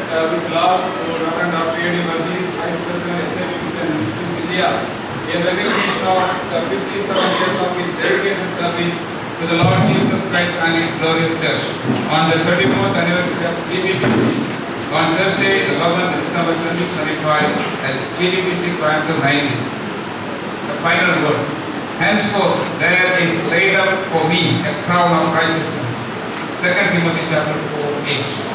with love to Reverend Dr. A.D. Varghese, Vice President, SABs and Ministries India, in recognition of the 57 years of his dedicated service to the Lord Jesus Christ and His glorious church. On the 34th anniversary of GBPC, on Thursday, the 11th December 2025, at GBPC Coimbatore 90. The final word. Henceforth, there is laid up for me a crown of righteousness. 2 Timothy chapter 4:8.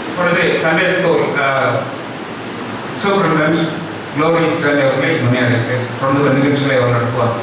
இப்பொழுது Sunday school superintendent glory stand அவர்களை முன்னேறி தொடர்ந்து நிகழ்ச்சிகளை அவர் நடத்துவார்.